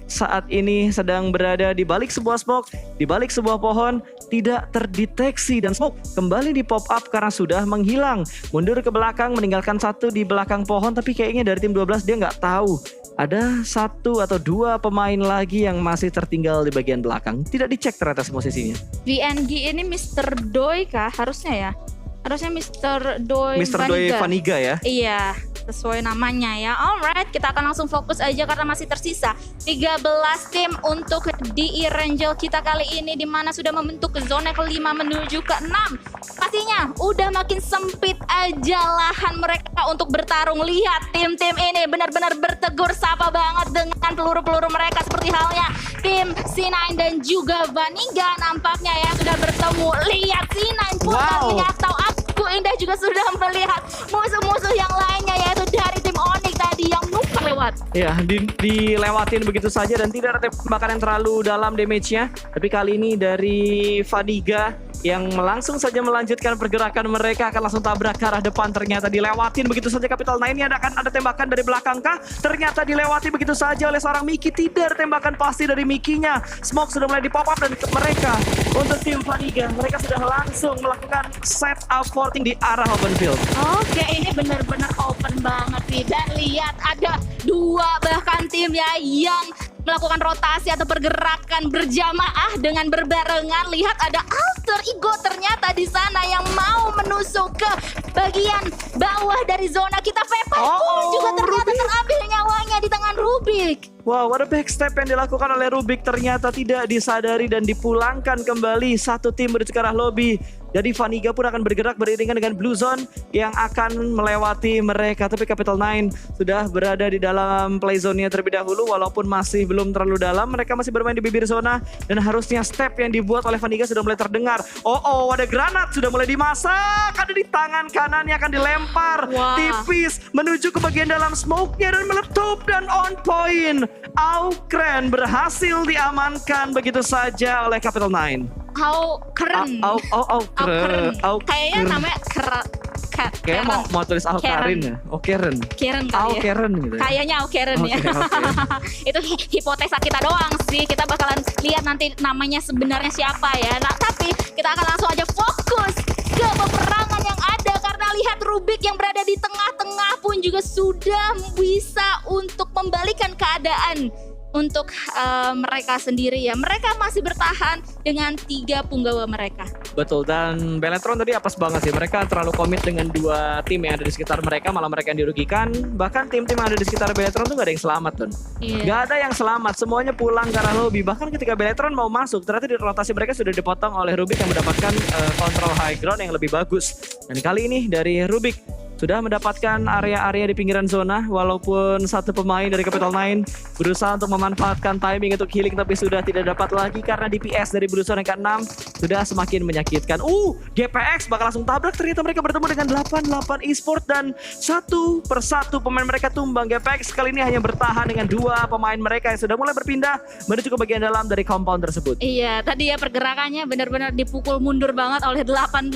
saat ini sedang berada di balik sebuah smoke, di balik sebuah pohon, tidak terdeteksi dan smoke kembali di pop up karena sudah menghilang. Mundur ke belakang, meninggalkan satu di belakang pohon, tapi kayaknya dari tim 12 dia nggak tahu. Ada satu atau dua pemain lagi yang masih tertinggal di bagian belakang. Tidak dicek ternyata posisinya. VNG ini Mr. Doi kah? Harusnya ya. Harusnya Mr. Doi Vaniga ya. Iya, sesuai namanya ya. Alright, kita akan langsung fokus aja karena masih tersisa 13 tim untuk di Erangel kita kali ini, di mana sudah membentuk ke zona ke-5 menuju ke-6. Pastinya udah makin sempit aja lahan mereka untuk bertarung. Lihat tim-tim ini benar-benar bertegur sapa banget dengan peluru-peluru mereka, seperti halnya tim C9 dan juga Vaniga nampaknya ya sudah bertemu. Lihat C9 pun terlihat tahu aku Indah juga sudah melihat musuh-musuh yang lainnya, yaitu dari tim Onyx tadi yang numpang lewat. Ya, dilewatin begitu saja dan tidak ada tembakan yang terlalu dalam damage-nya. Tapi kali ini dari Vaniga yang langsung saja melanjutkan pergerakan mereka, akan langsung tabrak ke arah depan. Ternyata dilewatin begitu saja Capital Nine. Ini akan ada tembakan dari belakang kah? Ternyata dilewati begitu saja oleh seorang Miki. Tidak ada tembakan pasti dari Mikinya. Smoke sudah mulai di pop up dan mereka untuk tim Vaniga, mereka sudah langsung melakukan setup forting di arah open field. Oke, ini benar-benar open banget sih. Dan lihat ada dua bahkan tim ya yang melakukan rotasi atau pergerakan berjamaah dengan berbarengan. Lihat ada alter ego ternyata di sana yang mau menusuk ke bagian bawah dari zona kita. Pepe pun juga ternyata terambil nyawanya di tangan Rubik. Wow, ada backstep yang dilakukan oleh Rubik, ternyata tidak disadari dan dipulangkan kembali satu tim menuju ke arah lobby. Jadi Vaniga pun akan bergerak beriringan dengan Blue Zone yang akan melewati mereka. Tapi Capital Nine sudah berada di dalam play zone-nya terlebih dahulu, walaupun masih belum terlalu dalam. Mereka masih bermain di bibir zona dan harusnya step yang dibuat oleh Vaniga sudah mulai terdengar. Oh, ada granat sudah mulai dimasak. Ada di tangan kanan yang akan dilempar. Tipis menuju ke bagian dalam smoke-nya dan meletup dan on point. Aukren berhasil diamankan begitu saja oleh Capital Nine. Aukren. Kayaknya namanya Kayaknya mau tulis Aukren ya. Aukren. Karen kali ya. Aukren gitu. Kayaknya Aukren ya. Itu hipotesa kita doang sih. Kita bakalan lihat nanti namanya sebenarnya siapa ya. Nah, tapi kita akan langsung aja fokus ke peperangan yang ada, karena lihat Rubik yang berada di tengah-tengah pun juga sudah bisa untuk membalikan keadaan untuk mereka sendiri ya. Mereka masih bertahan dengan 3 punggawa mereka. Betul, dan Beletron tadi apes banget sih. Mereka terlalu komit dengan 2 tim yang ada di sekitar mereka, malah mereka yang dirugikan. Bahkan tim-tim yang ada di sekitar Beletron tuh gak ada yang selamat tuh. Gak ada yang selamat, semuanya pulang ke arah lobby. Bahkan ketika Beletron mau masuk, ternyata di rotasi mereka sudah dipotong oleh Rubik yang mendapatkan kontrol high ground yang lebih bagus. Dan kali ini dari Rubik sudah mendapatkan area-area di pinggiran zona, walaupun satu pemain dari Capital Nine berusaha untuk memanfaatkan timing untuk healing, tapi sudah tidak dapat lagi karena DPS dari Blue Zone yang ke-6 sudah semakin menyakitkan. GPX bakal langsung tabrak, ternyata mereka bertemu dengan 88 eSport dan satu persatu pemain mereka tumbang. GPX kali ini hanya bertahan dengan 2 pemain mereka yang sudah mulai berpindah menuju ke bagian dalam dari compound tersebut. Iya, tadi ya pergerakannya benar-benar dipukul mundur banget oleh 88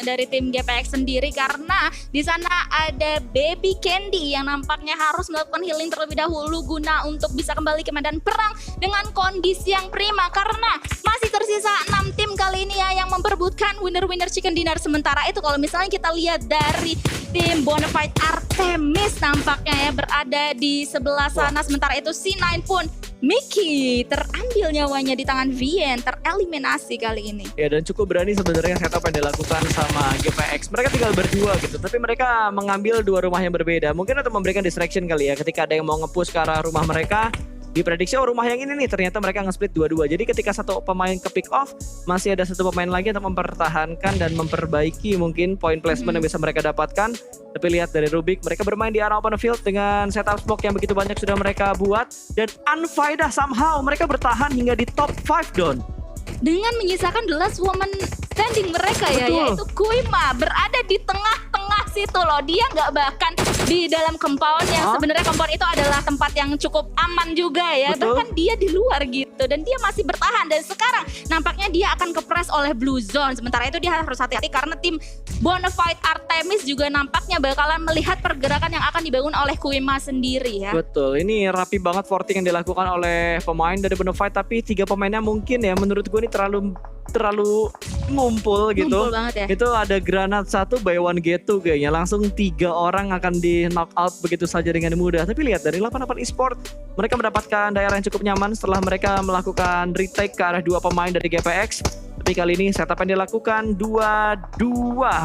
dari tim GPX sendiri, karena di sana ada Baby Candy yang nampaknya harus melakukan healing terlebih dahulu guna untuk bisa kembali ke medan perang dengan kondisi yang prima, karena masih tersisa 6 tim kali ini ya yang memperebutkan winner chicken dinner. Sementara itu kalau misalnya kita lihat dari tim Bonafide Artemis nampaknya ya berada di sebelah sana. Sementara itu C9 pun Miki terambil nyawanya di tangan Vien, tereliminasi kali ini. Ya, dan cukup berani sebenarnya setup yang dilakukan sama GPX. Mereka tinggal berdua gitu, tapi mereka mengambil 2 rumah yang berbeda. Mungkin untuk memberikan distraction kali ya, ketika ada yang mau nge-push ke arah rumah mereka, diprediksi rumah yang ini nih, ternyata mereka nge-split 2-2. Jadi ketika satu pemain ke pick off, masih ada satu pemain lagi untuk mempertahankan dan memperbaiki mungkin point placement yang bisa mereka dapatkan. Tapi lihat dari Rubik, mereka bermain di arah open field dengan setup smoke yang begitu banyak sudah mereka buat, dan Unfaedah somehow mereka bertahan hingga di top 5 Don. Dengan menyisakan the last woman standing mereka ya, yaitu Kuima berada di tengah-tengah situ loh. Dia nggak bahkan di dalam compound yang sebenarnya compound itu adalah tempat yang cukup aman juga ya. Betul. Bahkan dia di luar gitu dan dia masih bertahan dan sekarang nampaknya dia akan kepres oleh Blue Zone. Sementara itu dia harus hati-hati karena tim Bonafide Artemis juga nampaknya bakalan melihat pergerakan yang akan dibangun oleh Kuima sendiri ya. Betul, ini rapi banget forting yang dilakukan oleh pemain dari Bonafide, tapi 3 pemainnya mungkin ya menurut gue ini terlalu ngumpul gitu. Ngumpul banget ya. Itu ada granat 1 buy 1 get 2 kayaknya. Langsung 3 orang akan di knock out begitu saja dengan mudah. Tapi lihat dari 88 Esport, mereka mendapatkan daerah yang cukup nyaman setelah mereka melakukan retake ke arah 2 pemain dari GPX. Tapi kali ini setup yang dilakukan 2-2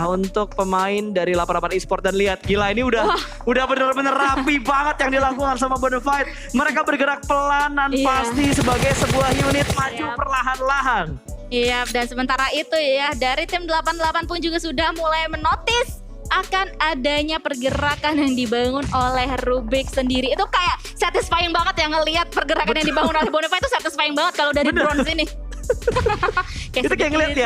untuk pemain dari 88 Esport. Dan lihat, gila ini udah bener-bener rapi banget yang dilakukan sama Bonafide. Mereka bergerak pelanan pasti sebagai sebuah unit maju perlahan-lahan. Iya, dan sementara itu ya dari tim 88 pun juga sudah mulai menotis akan adanya pergerakan yang dibangun oleh Rubik sendiri. Itu kayak satisfying banget ya ngelihat pergerakan yang dibangun oleh Bonafide itu satisfying banget kalau dari drone sini. Itu kayak ngeliat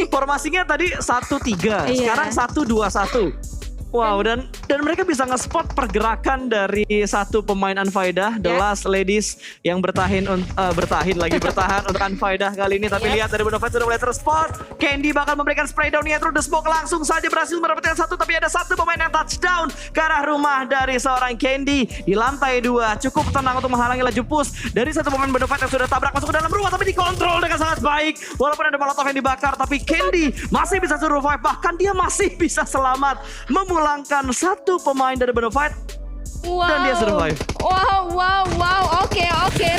formasinya tadi 1-3, sekarang 1-2-1. Wow, dan mereka bisa nge-spot pergerakan dari satu pemain Anfaidah, The Last Ladies yang bertahan untuk Anfaidah kali ini. Tapi lihat dari Bonafide sudah mulai terspot. Candy bakal memberikan spray down through the smoke, langsung saja berhasil mendapatkan 1. Tapi ada 1 pemain yang touchdown ke arah rumah dari seorang Candy di lantai 2. Cukup tenang untuk menghalangi laju push dari 1 pemain Bonafide yang sudah tabrak masuk ke dalam rumah, tapi dikontrol dengan sangat baik. Walaupun ada molotov yang dibakar, tapi Candy masih bisa survive. Bahkan dia masih bisa selamat memulangkan 1 pemain dari Bonafide. Dan dia survive. Wow. Oke.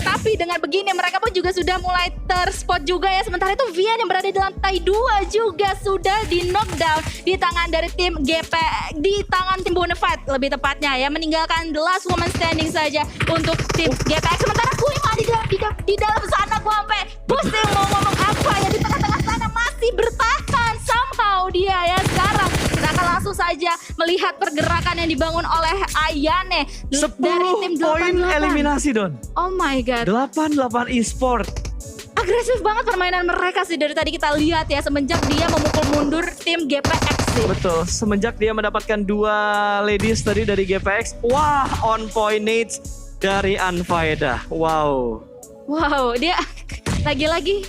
Tapi dengan begini mereka pun juga sudah mulai terspot juga ya. Sementara itu Vian yang berada di lantai 2 juga sudah di knockdown di tangan dari tim tim Bonafide lebih tepatnya ya, meninggalkan the last woman standing saja untuk tim GPX. Sementara Kuima di dalam sana gua sampai pusing mau ngomong apa ya, di tengah-tengah sana masih bertahan somehow dia ya. Sekarang kita akan langsung saja melihat pergerakan yang dibangun oleh Ayane 10 dari tim poin 88. eliminasi, Don. Oh my god. 88 Esport. Agresif banget permainan mereka sih dari tadi kita lihat ya, semenjak dia memukul mundur tim GPX sih. Betul, semenjak dia mendapatkan 2 ladies tadi dari GPX. Wah, on point nades dari Anfaidah. Wow, dia lagi-lagi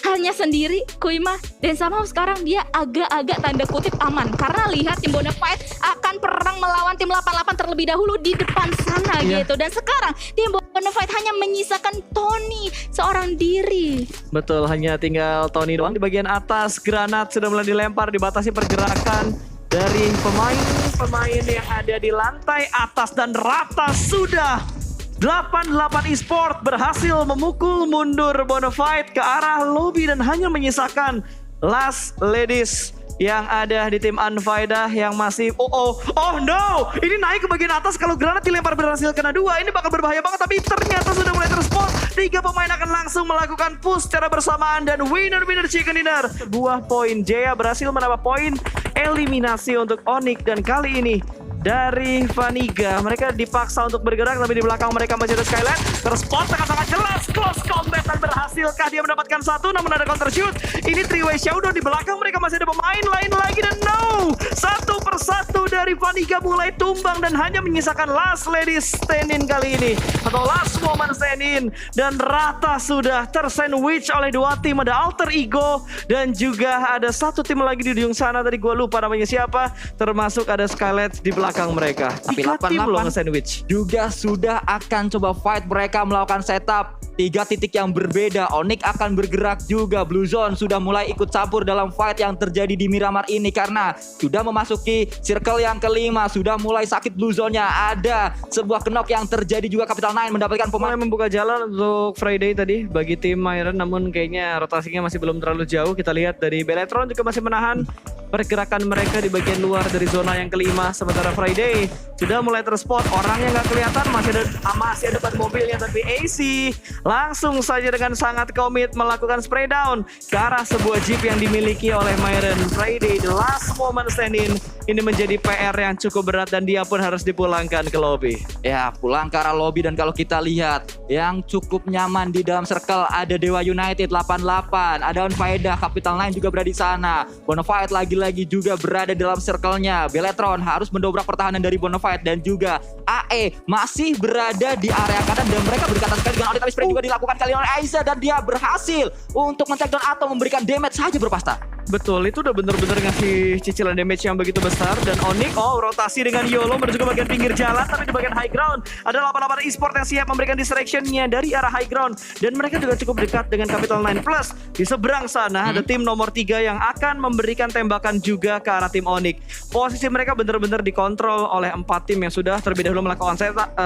hanya sendiri Kuima, dan sama sekarang dia agak-agak tanda kutip aman karena lihat tim Bonafide akan perang melawan tim 88 terlebih dahulu di depan sana gitu. Dan sekarang tim Bonafide hanya menyisakan Tony seorang diri. Betul, hanya tinggal Tony doang di bagian atas. Granat sudah mulai dilempar, dibatasi pergerakan dari pemain-pemain yang ada di lantai atas, dan rata sudah 88 Esport berhasil memukul mundur Bonafide ke arah lobby dan hanya menyisakan Last Ladies yang ada di tim Anfaidah yang masih oh no, ini naik ke bagian atas. Kalau granat dilempar berhasil kena 2, ini bakal berbahaya banget, tapi ternyata sudah mulai terspot. 3 pemain akan langsung melakukan push secara bersamaan dan winner chicken dinner. Sebuah poin, Jaya berhasil menambah poin eliminasi untuk Onyx, dan kali ini dari Vaniga mereka dipaksa untuk bergerak, tapi di belakang mereka masih ada Skyline. Terspot dengan sangat jelas, close combat, dan berhasilkah dia mendapatkan 1, namun ada counter shoot. Ini 3-way showdown, di belakang mereka masih ada pemain lain lagi, dan no, 1 persatu dari Vaniga mulai tumbang dan hanya menyisakan Last Lady stand-in kali ini, atau Last Woman stand-in. Dan rata sudah tersandwich oleh 2 tim, ada Alter Ego dan juga ada 1 tim lagi di ujung sana, tadi gue lupa namanya siapa, termasuk ada Skylight di belakang mereka. Tapi 88 sandwich juga sudah akan coba fight, mereka melakukan setup 3 titik yang berbeda. Onyx akan bergerak juga. Blue Zone sudah mulai ikut campur dalam fight yang terjadi di Miramar ini karena sudah memasuki circle yang kelima. Sudah mulai sakit Blue Zone-nya. Ada sebuah knock yang terjadi juga. Capital Nine mendapatkan mulai membuka jalan untuk Friday tadi bagi tim Iron, namun kayaknya rotasinya masih belum terlalu jauh. Kita lihat dari Beletron juga masih menahan pergerakan mereka di bagian luar dari zona yang kelima. Sementara Friday sudah mulai terspot, orangnya nggak kelihatan, masih ada ban mobilnya, tapi AC langsung saja dengan sangat komit melakukan spray down ke arah sebuah jeep yang dimiliki oleh Myren Friday. The last moment stand-in ini menjadi PR yang cukup berat dan dia pun harus dipulangkan ke lobby. Ya, pulang ke arah lobby dan kalau kita lihat yang cukup nyaman di dalam circle ada Dewa United 88, ada Onfaida, Capital 9 juga berada di sana. Bonafide lagi-lagi juga berada dalam circle-nya. Beletron harus mendobrak pertahanan dari Bonafide dan juga AE masih berada di area kanan dan mereka berdekatan sekali dengan audit spray juga dilakukan kali oleh Aiza dan dia berhasil untuk men-take down atau memberikan damage saja Bro Pasta. Betul, itu udah bener-bener ngasih cicilan damage yang begitu besar. Dan Onyx, rotasi dengan YOLO menuju ke bagian pinggir jalan. Tapi di bagian high ground ada 88 Esport yang siap memberikan distraction-nya dari arah high ground. Dan mereka juga cukup dekat dengan Capital 9 Plus. Di seberang sana ada tim nomor 3 yang akan memberikan tembakan juga ke arah tim Onyx. Posisi mereka bener-bener dikontrol oleh 4 tim yang sudah terlebih dahulu melakukan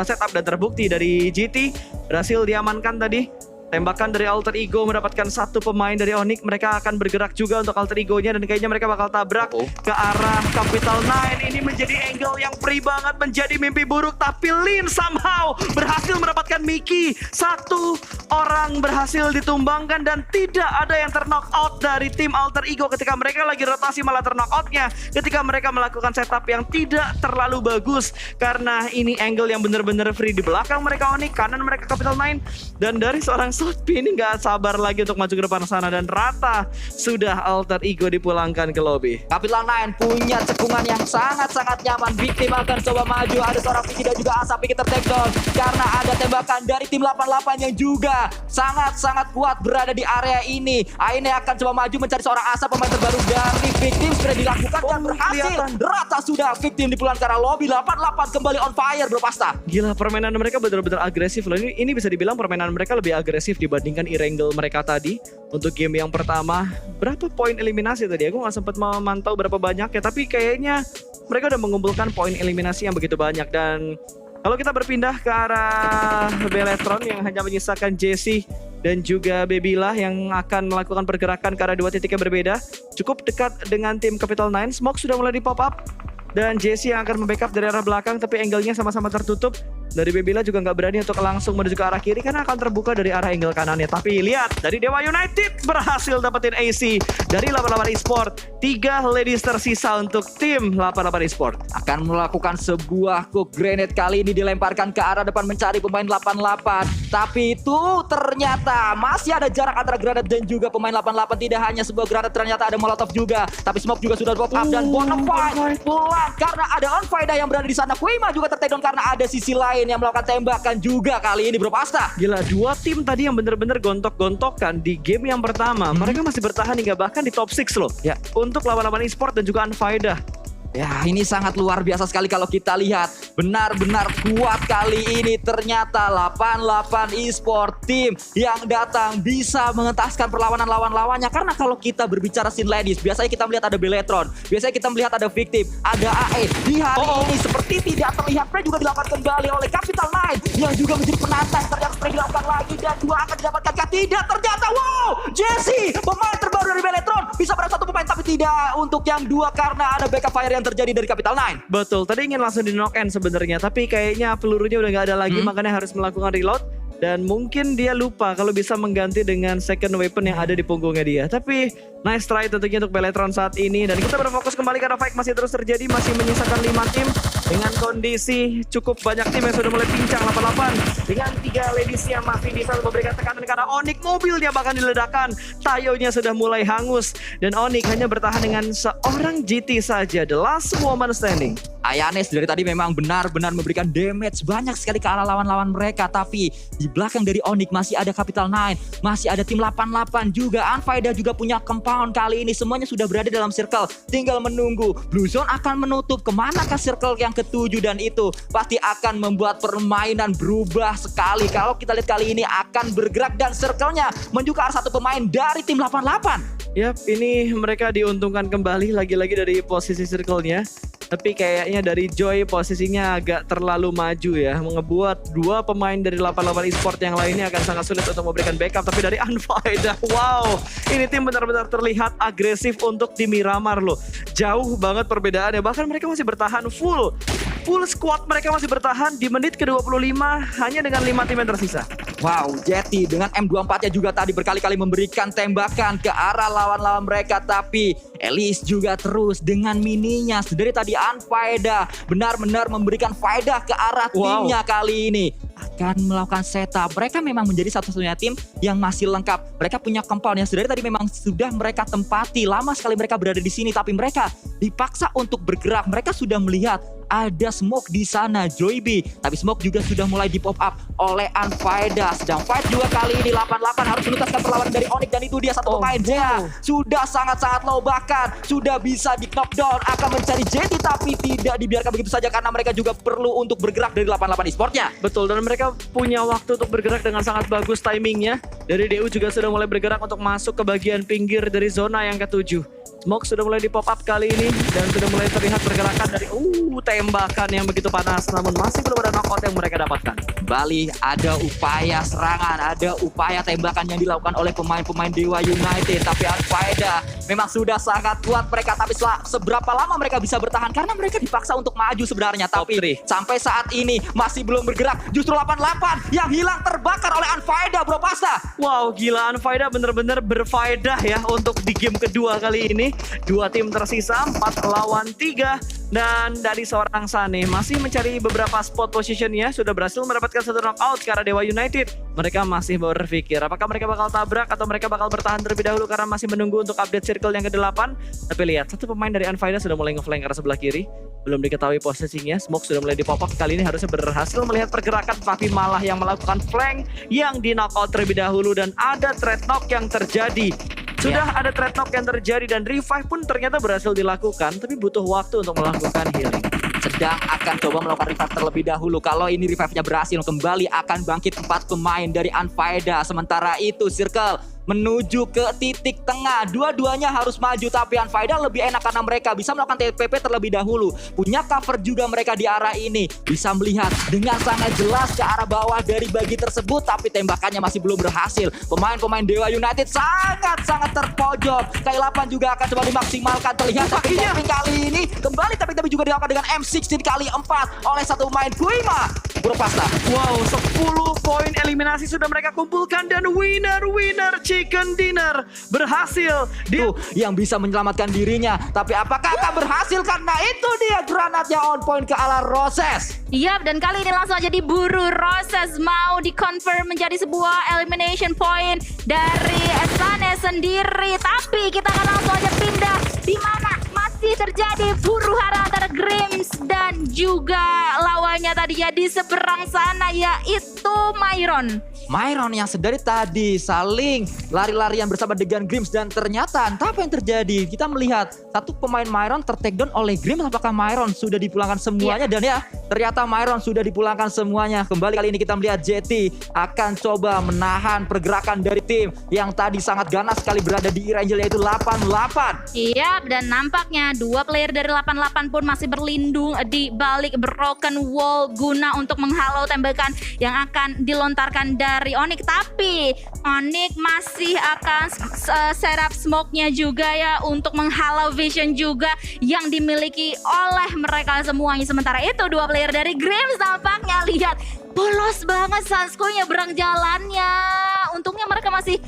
setup dan terbukti dari GT. Berhasil diamankan tadi. Tembakan dari Alter Ego mendapatkan satu pemain dari Onyx. Mereka akan bergerak juga untuk Alter Ego-nya dan kayaknya mereka bakal tabrak ke arah Capital 9. Ini menjadi angle yang free banget, menjadi mimpi buruk. Tapi Lin somehow berhasil mendapatkan Mickey. Satu orang berhasil ditumbangkan dan tidak ada yang terknock out dari tim Alter Ego ketika mereka lagi rotasi, malah terknock out-nya ketika mereka melakukan setup yang tidak terlalu bagus. Karena ini angle yang benar-benar free. Di belakang mereka Onyx, kanan mereka Capital 9. Dan dari seorang Sotpi ini nggak sabar lagi untuk maju ke depan sana dan rata sudah Alter Ego dipulangkan ke lobby. Capital 9 punya cekungan yang sangat-sangat nyaman. Big Team akan coba maju. Ada seorang Vicky dan juga Asap Vicky take down karena ada tembakan dari tim 88 yang juga sangat-sangat kuat berada di area ini. Aine akan coba maju mencari seorang Asap, pemain terbaru dari Big Team sudah dilakukan dan berhasil. Rata sudah Big Team dipulangkan ke arah lobby. 88 kembali on fire Bro Pasta. Gila, permainan mereka benar-benar agresif loh. Ini bisa dibilang permainan mereka lebih agresif dibandingkan Irangel mereka tadi. Untuk game yang pertama, berapa poin eliminasi tadi? Aku nggak sempat memantau berapa banyak ya, tapi kayaknya mereka udah mengumpulkan poin eliminasi yang begitu banyak. Dan kalau kita berpindah ke arah Beletron yang hanya menyisakan Jesse dan juga Babila yang akan melakukan pergerakan ke arah 2 titik yang berbeda, cukup dekat dengan tim Capital 9. Smoke sudah mulai di pop up dan Jesse yang akan membackup dari arah belakang, tapi angle-nya sama-sama tertutup. Dari Babila juga nggak berani untuk langsung menuju ke arah kiri karena akan terbuka dari arah angle kanannya. Tapi lihat, dari Dewa United berhasil dapetin AC dari 88 Esport. 3 ladies tersisa untuk tim 88 Esport. Akan melakukan sebuah cook grenade, kali ini dilemparkan ke arah depan mencari pemain 88. Tapi itu ternyata masih ada jarak antara granat dan juga pemain 88. Tidak hanya sebuah granat, ternyata ada molotov juga. Tapi smoke juga sudah pop up dan Bonafide pulang karena ada Onfaida yang berada di sana. Kuima juga tertakedown karena ada sisi lain yang melakukan tembakan juga kali ini Bro Pasta. Gila, 2 tim tadi yang bener-bener gontok-gontokan di game yang pertama. Mereka masih bertahan hingga bahkan di top 6 loh. Ya, untuk 88 Esport dan juga Onfaida. Ya, ini sangat luar biasa sekali kalau kita lihat. Benar-benar kuat kali ini. Ternyata 88 Esport tim yang datang bisa mengentaskan perlawanan lawan-lawannya. Karena kalau kita berbicara scene ladies, biasanya kita melihat ada Beletron, biasanya kita melihat ada Victim, ada AE. Di hari ini seperti tidak terlihat. Spray juga dilakukan kembali oleh Capital 9 yang juga menjadi penantang. Ternyata spray dilakukan lagi dan 2 akan didapatkan. Tidak, ternyata wow, Jesse pemain terbaru dari Beletron bisa berada 1 pemain, tapi tidak untuk yang 2 karena ada backup fire yang terjadi dari Capital 9. Betul, tadi ingin langsung di knock end sebenarnya, tapi kayaknya pelurunya udah nggak ada lagi, makanya harus melakukan reload. Dan mungkin dia lupa kalau bisa mengganti dengan second weapon yang ada di punggungnya dia. Tapi nice try tentunya untuk Beletron saat ini. Dan kita berfokus kembali karena fight masih terus terjadi. Masih menyisakan 5 tim dengan kondisi cukup banyak tim yang sudah mulai pincang 88. Dengan 3 ladies yang masih bisa memberikan tekanan karena Onyx mobilnya bahkan diledakkan. Tayonya sudah mulai hangus. Dan Onyx hanya bertahan dengan seorang GT saja. The last woman standing. Ayanes dari tadi memang benar-benar memberikan damage banyak sekali ke arah lawan-lawan mereka. Tapi di belakang dari Onyx masih ada Capital 9, masih ada tim 88 juga. Onfaida juga punya compound kali ini. Semuanya sudah berada dalam circle, tinggal menunggu Blue Zone akan menutup kemanakah circle yang ke-7. Dan itu pasti akan membuat permainan berubah sekali. Kalau kita lihat kali ini akan bergerak dan circle-nya menuju ke arah 1 pemain dari tim 88. Yap, ini mereka diuntungkan kembali lagi-lagi dari posisi circle-nya. Tapi kayaknya dari Joy posisinya agak terlalu maju ya. Ngebuat 2 pemain dari 88 Esport yang lainnya akan sangat sulit untuk memberikan backup. Tapi dari Onfaida, wow, ini tim benar-benar terlihat agresif untuk di Miramar loh. Jauh banget perbedaannya. Bahkan mereka masih bertahan full full squad mereka masih bertahan di menit ke-25 hanya dengan 5 tim yang tersisa. Wow, Jetty dengan M24-nya juga tadi berkali-kali memberikan tembakan ke arah lawan-lawan mereka. Tapi Elise juga terus dengan mininya. Dari tadi Unfaedah benar-benar memberikan faedah ke arah timnya kali ini. Akan melakukan setup. Mereka memang menjadi satu-satunya tim yang masih lengkap. Mereka punya compound yang dari tadi memang sudah mereka tempati. Lama sekali mereka berada di sini, tapi mereka dipaksa untuk bergerak. Mereka sudah melihat ada smoke di sana, Joybi. Tapi smoke juga sudah mulai di pop up oleh Unfaedah. Sedang fight juga kali ini 88 harus menuntaskan perlawanan dari Onyx, dan itu dia satu pemain. Dia sudah sangat-sangat low, bahkan sudah bisa di knockdown. Akan mencari Jetty tapi tidak dibiarkan begitu saja karena mereka juga perlu untuk bergerak dari 88 esportnya. Betul, dan mereka punya waktu untuk bergerak dengan sangat bagus timingnya. Dari DU juga sudah mulai bergerak untuk masuk ke bagian pinggir dari zona yang ke-7. Smoke sudah mulai di pop up kali ini dan sudah mulai terlihat pergerakan dari tembakan yang begitu panas, namun masih belum ada knockout yang mereka dapatkan. Kembali ada upaya serangan, ada upaya tembakan yang dilakukan oleh pemain-pemain Dewa United. Tapi Unfaedah memang sudah sangat kuat mereka, tapi seberapa lama mereka bisa bertahan karena mereka dipaksa untuk maju sebenarnya. Tapi sampai saat ini masih belum bergerak. Justru 88 yang hilang terbakar oleh Unfaedah, Bro Pasta. Wow, gila, Unfaedah bener-bener berfaedah ya untuk di game kedua kali ini. 2 tim tersisa, 4 lawan 3. Dan dari seorang Sane masih mencari beberapa spot positionnya, sudah berhasil mendapatkan satu knockout ke arah Dewa United. Mereka masih berpikir apakah mereka bakal tabrak atau mereka bakal bertahan terlebih dahulu karena masih menunggu untuk update circle yang ke-8. Tapi lihat, satu pemain dari Unfaedah sudah mulai ngeflank ke arah sebelah kiri. Belum diketahui posisinya, smoke sudah mulai dipop-up. Kali ini harusnya berhasil melihat pergerakan, tapi malah yang melakukan flank yang di knockout terlebih dahulu. Dan ada trade knock yang terjadi. Sudah ada trade knock yang terjadi dan revive pun ternyata berhasil dilakukan, tapi butuh waktu untuk melakukan healing. Sedang akan coba melakukan revive terlebih dahulu. Kalau ini revive-nya berhasil, kembali akan bangkit 4 pemain dari Unfaedah. Sementara itu Circle menuju ke titik tengah. Dua-duanya harus maju, tapi Unfaedah lebih enak karena mereka bisa melakukan TPP terlebih dahulu. Punya cover juga mereka di arah ini. Bisa melihat dengan sangat jelas ke arah bawah dari bagi tersebut, tapi tembakannya masih belum berhasil. Pemain-pemain Dewa United sangat-sangat terpojok. K8 juga akan coba dimaksimalkan. Terlihat tapi kali ini kembali tapi juga dilakukan dengan M16 kali 4 oleh satu pemain Kuima. Bro Pasta. Wow, 10 poin eliminasi sudah mereka kumpulkan dan winner Chicken Dinner berhasil. Dia yang bisa menyelamatkan dirinya. Tapi apakah akan berhasil? Karena itu dia granatnya on point ke arah Roses. Yap, dan kali ini langsung aja diburu. Roses mau di-confirm menjadi sebuah elimination point dari Sane sendiri. Tapi kita akan langsung aja pindah di mana masih terjadi huru hara antara Grims dan juga lawannya tadi ya di seberang sana, yaitu Myron. Myron yang sedari tadi saling lari-larian bersama dengan Grims, dan ternyata entah apa yang terjadi. Kita melihat satu pemain Myron tertakedown oleh Grims. Apakah Myron sudah dipulangkan semuanya? Dan ya ternyata Myron sudah dipulangkan semuanya. Kembali kali ini kita melihat Jetty akan coba menahan pergerakan dari tim yang tadi sangat ganas sekali berada di Erangel, yaitu 88. Iya, dan nampaknya 2 player dari 88 pun masih berlindung di balik broken wall guna untuk menghalau tembakan yang akan dilontarkan dari Onyx. Tapi Onyx masih akan setup smoke-nya juga ya untuk menghalau vision juga yang dimiliki oleh mereka semuanya. Sementara itu 2 player dari Grims tampaknya lihat polos banget Sansko-nya berang jalannya. Untungnya mereka masih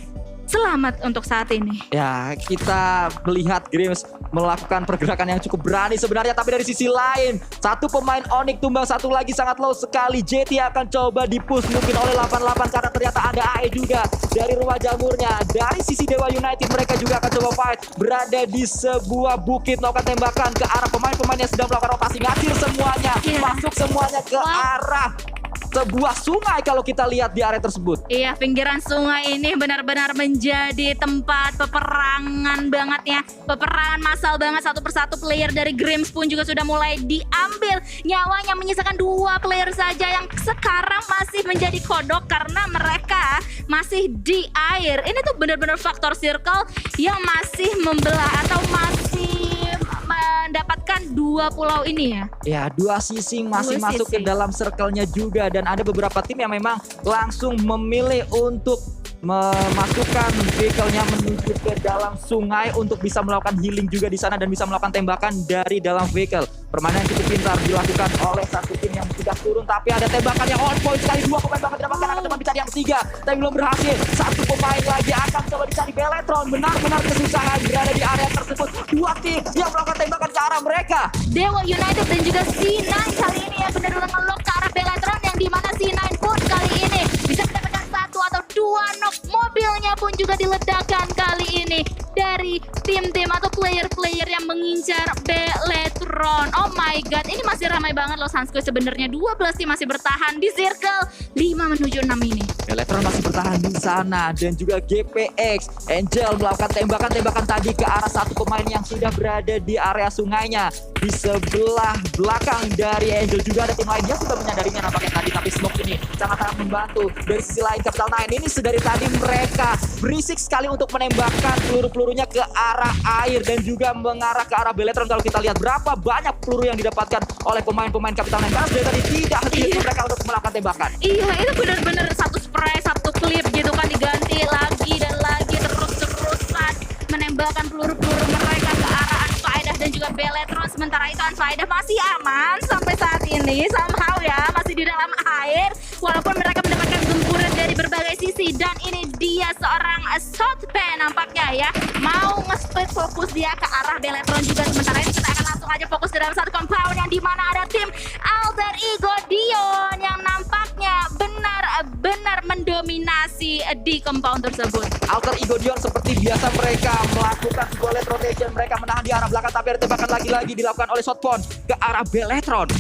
selamat untuk saat ini. Ya, kita melihat Grims melakukan pergerakan yang cukup berani sebenarnya. Tapi dari sisi lain, satu pemain Onyx tumbang, satu lagi sangat low sekali. Jetty akan coba dipush mungkin oleh 88 karena ternyata ada AE juga dari rumah jamurnya. Dari sisi Dewa United mereka juga akan coba fight. Berada di sebuah bukit, melakukan tembakan ke arah pemain-pemain yang sedang melakukan rotasi. Ngacir semuanya, masuk semuanya ke arah sebuah sungai kalau kita lihat di area tersebut. Iya, pinggiran sungai ini benar-benar menjadi tempat peperangan banget ya. Peperangan massal banget, satu persatu player dari Grims pun juga sudah mulai diambil nyawanya. Menyisakan 2 player saja yang sekarang masih menjadi kodok karena mereka masih di air. Ini tuh benar-benar faktor circle yang masih membelah atau masih mendapatkan 2 pulau ini ya. Ya, 2 sising masih masuk ke dalam circle-nya juga. Dan ada beberapa tim yang memang langsung memilih untuk memasukkan vehicle-nya menuju ke dalam sungai untuk bisa melakukan healing juga di sana dan bisa melakukan tembakan dari dalam vehicle. Permainan yang cukup pintar dilakukan oleh satu tim yang sudah turun, tapi ada tembakan yang on point sekali. Dua pemain bahkan didapatkan, akan teman dicari yang ketiga tapi belum berhasil. Satu pemain lagi akan coba dicari. Beletron benar-benar kesusahan berada di area tersebut. Dua tim yang melakukan tembakan ke arah mereka. Dewa United dan juga C9 kali ini yang benar-benar ngelok ke arah Beletron, yang dimana C9 pun kali ini bisa mendapatkan satu atau dua knock. Mobilnya pun juga diledakkan kali ini dari tim-tim atau player-player yang mengincar Beletron. Oh my god, ini masih ramai banget loh Sanskuy. Sebenarnya 12 tim masih bertahan di circle 5 menuju 6 ini. Beletron masih bertahan di sana dan juga GPX Angel melakukan tembakan-tembakan tadi ke arah satu pemain yang sudah berada di area sungainya. Di sebelah belakang dari Angel juga ada tim lainnya sudah menyadarinya nampaknya tadi, tapi smoke ini sangat-sangat membantu. Dari sisi lain Capital Nine ini sedari tadi mereka berisik sekali untuk menembakkan peluru-pelurunya ke arah air dan juga mengarah ke arah Beletron. Kalau kita lihat berapa banyak peluru yang didapatkan oleh pemain-pemain Capital Nine, karena sedari tadi tidak henti-henti mereka untuk melakukan tembakan. Iya, itu benar-benar satu spray, satu klip gitu kan, diganti lagi dan lagi terus-terusan menembakkan peluru-peluru mereka ke arah Anfaedah dan juga Beletron. Sementara itu Anfaedah masih aman sampai saat ini, somehow ya, masih di dalam air walaupun mereka mendapatkan gempuran dari berbagai sisi. Dan ini dia seorang Southpan nampaknya ya, mau nge-split fokus dia ke arah Beletron juga. Sementara itu kita akan langsung aja fokus ke dalam satu compound yang dimana ada tim Alter Ego Dion yang nampaknya benar-benar mendominasi di compound tersebut. Alter Ego Dion seperti biasa mereka melakukan sebuah late rotation. Mereka menahan di arah belakang, tapi ada tembakan lagi-lagi dilakukan oleh Southpawn ke arah Beletron.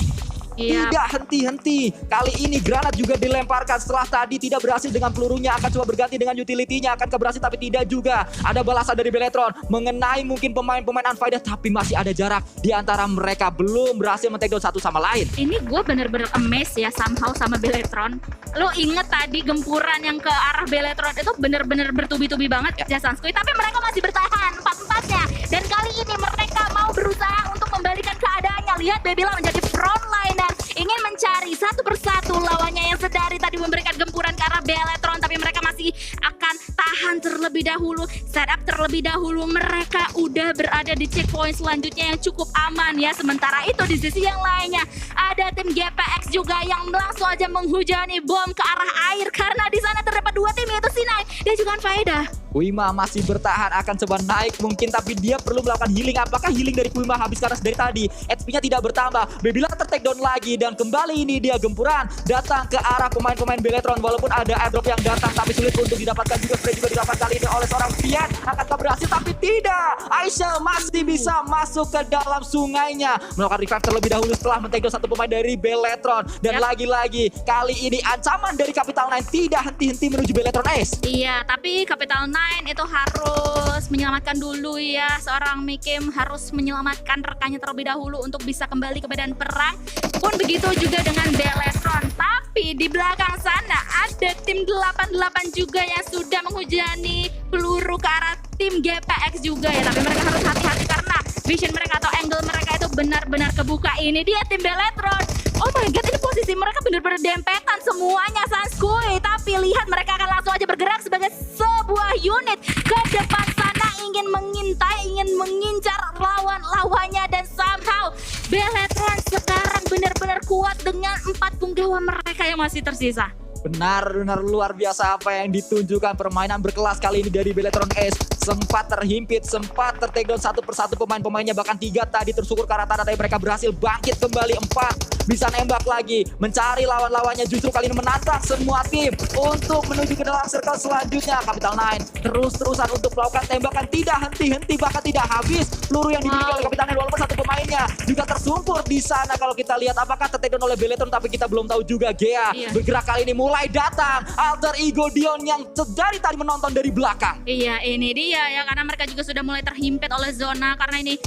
Iya. Tidak henti-henti. Kali ini granat juga dilemparkan. Setelah tadi tidak berhasil dengan pelurunya, akan coba berganti dengan utility-nya. Akan berhasil tapi tidak juga. Ada balasan dari Beletron mengenai mungkin pemain-pemain Anfaedah, tapi masih ada jarak di antara mereka. Belum berhasil men-take down satu sama lain. Ini gue bener-bener amazed ya somehow sama Beletron. Lo inget tadi gempuran yang ke arah Beletron itu bener-bener bertubi-tubi banget ya Sanskuy. Tapi mereka masih bertahan empat-empatnya. Dan kali ini mereka mau berusaha untuk membalikan keadaannya. Lihat Bebila menjadi frontliner, ingin mencari satu persatu lawannya yang sedari tadi memberikan gempuran ke arah Beletron, tapi mereka masih akan tahan terlebih dahulu, setup terlebih dahulu. Mereka udah berada di checkpoint selanjutnya yang cukup aman ya. Sementara itu di sisi yang lainnya ada tim GPX juga yang langsung aja menghujani bom ke arah air, karena di sana terdapat dua tim yaitu C9 dan juga Anfaedah. Wima masih bertahan, akan coba naik mungkin, tapi dia perlu melakukan healing. Apakah healing dari Wima habis karena dari tadi HP-nya tidak bertambah? Bebila ter-take down lagi dan kembali ini dia gempuran datang ke arah pemain-pemain Beletron. Walaupun ada airdrop yang datang tapi sulit untuk didapatkan juga. Spray juga dilakukan kali ini oleh seorang Fian. Akankah berhasil? Tapi tidak. Aisyah masih bisa masuk ke dalam sungainya, melakukan revive terlebih dahulu setelah men-take down satu pemain dari Beletron. Dan lagi-lagi kali ini ancaman dari Capital Nine tidak henti-henti menuju Beletron Ace. Iya, tapi Capital Nine itu harus menyelamatkan dulu ya. Seorang Mikim harus menyelamatkan rekannya terlebih dahulu untuk bisa kembali ke medan perang. Pun begitu juga dengan Beletron. Tapi di belakang sana ada tim 88 juga yang sudah menghujani peluru ke arah tim GPX juga ya. Tapi mereka harus hati-hati karena vision mereka atau angle mereka itu benar-benar kebuka. Ini dia tim Beletron. Oh my god, ini posisi mereka benar-benar dempetan semuanya Sanskuy. Tapi lihat mereka akan langsung aja bergerak sebagai sebuah unit ke depan sana, ingin mengintai, ingin mengincar lawan-lawannya. Dan somehow Beletron sekarang benar-benar kuat dengan 4 punggawa mereka yang masih tersisa. Benar-benar luar biasa apa yang ditunjukkan. Permainan berkelas kali ini dari Beletron Ace. Sempat terhimpit, sempat ter-take down satu persatu pemain-pemainnya, bahkan 3 tadi tersukur ke arah tanah, tapi mereka berhasil bangkit kembali. 4 bisa nembak lagi, mencari lawan-lawannya, justru kali ini menantang semua tim untuk menuju ke dalam circle selanjutnya. Capital Nine terus-terusan untuk melakukan tembakan, tidak henti-henti, bahkan tidak habis peluru yang dimiliki oleh Capital Nine. Walaupun satu pemainnya juga tersungkur di sana. Kalau kita lihat apakah ter-take down oleh Beletron, tapi kita belum tahu juga. Gea bergerak kali ini, mulai datang Alter Ego Dion yang dari tadi menonton dari belakang. Iya, ini dia ya, karena mereka juga sudah mulai terhimpit oleh zona, karena ini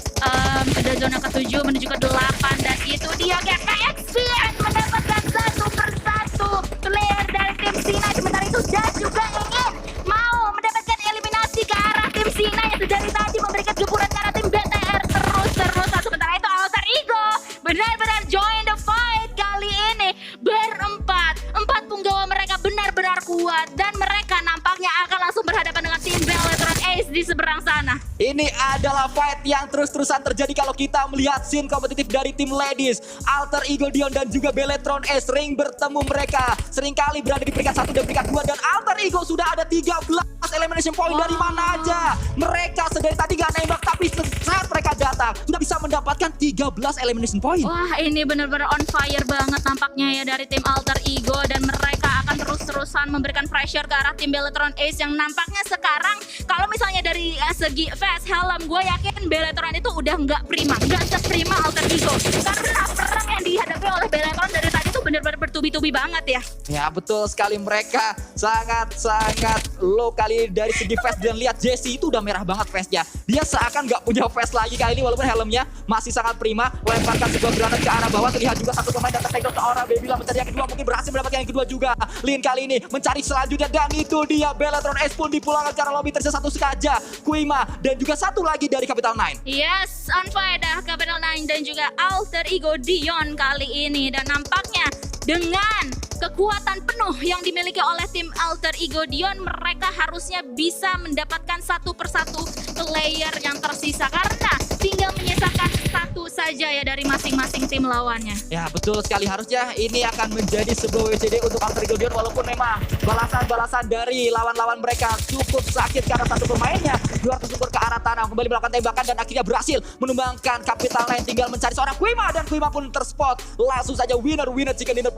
sudah zona ke-7 menuju ke-8. Dan itu dia GPX yang mendapatkan satu persatu player dari tim Sina. Sementara itu Dan juga ingin mau mendapatkan eliminasi ke arah tim Sina yang dari tadi memberikan gempuran ke arah tim BTR terus-terusan. Sementara itu Alter Ego benar-benar join the fight kali ini berempat. 4 punggawa mereka benar-benar kuat dan mereka nampaknya di seberang sana. Ini adalah fight yang terus-terusan terjadi kalau kita melihat scene kompetitif dari tim ladies. Alter Ego Dion dan juga Beletron S sering bertemu mereka. Seringkali berada di peringkat 1 dan peringkat 2. Dan Alter Ego sudah ada 13 elimination point. Dari mana aja. Mereka sedari tadi gak nembak, tapi saat mereka datang sudah bisa mendapatkan 13 elimination point. Wah, ini benar-benar on fire banget nampaknya ya dari tim Alter Ego. Dan mereka akan terus-terusan memberikan pressure ke arah tim Beletron Ace yang nampaknya sekarang kalau misalnya dari segi fast helm, gue yakin Beletron itu udah nggak prima, nggak seprima Alter Ego. Karena perang yang dihadapi oleh Beletron dari tadi tuh benar-benar bertubi-tubi banget ya. Ya betul sekali, mereka sangat-sangat low kali dari segi fast. Dan lihat Jessie itu udah merah banget fastnya. Dia seakan nggak punya fast lagi kali ini walaupun helmnya masih sangat prima. Lemparkan sebuah granat ke arah bawah. Terlihat juga satu pemain datang take down seorang Babylon mencari yang kedua, mungkin berhasil mendapatkan yang kedua juga. Lin kali ini mencari selanjutnya dan itu dia Beletron S pun dipulangkan karena lobby tersisa satu saja. Kuima dan juga satu lagi dari Capital 9. Yes, on fire dah Capital 9 dan juga Alter Ego Dion kali ini. Dan nampaknya dengan kekuatan penuh yang dimiliki oleh tim Alter Ego Dion, mereka harusnya bisa mendapatkan satu persatu player yang tersisa karena tinggal menyisakan satu saja ya dari masing-masing tim lawannya. Ya betul sekali, harusnya ini akan menjadi sebuah WCD untuk Alter Ego Dion walaupun memang balasan-balasan dari lawan-lawan mereka cukup sakit karena satu pemainnya keluar tersebut ke arah tanah, kembali melakukan tembakan dan akhirnya berhasil menumbangkan Capital 9. Tinggal mencari seorang Kuima dan Kuima pun terspot. Langsung saja winner chicken dinner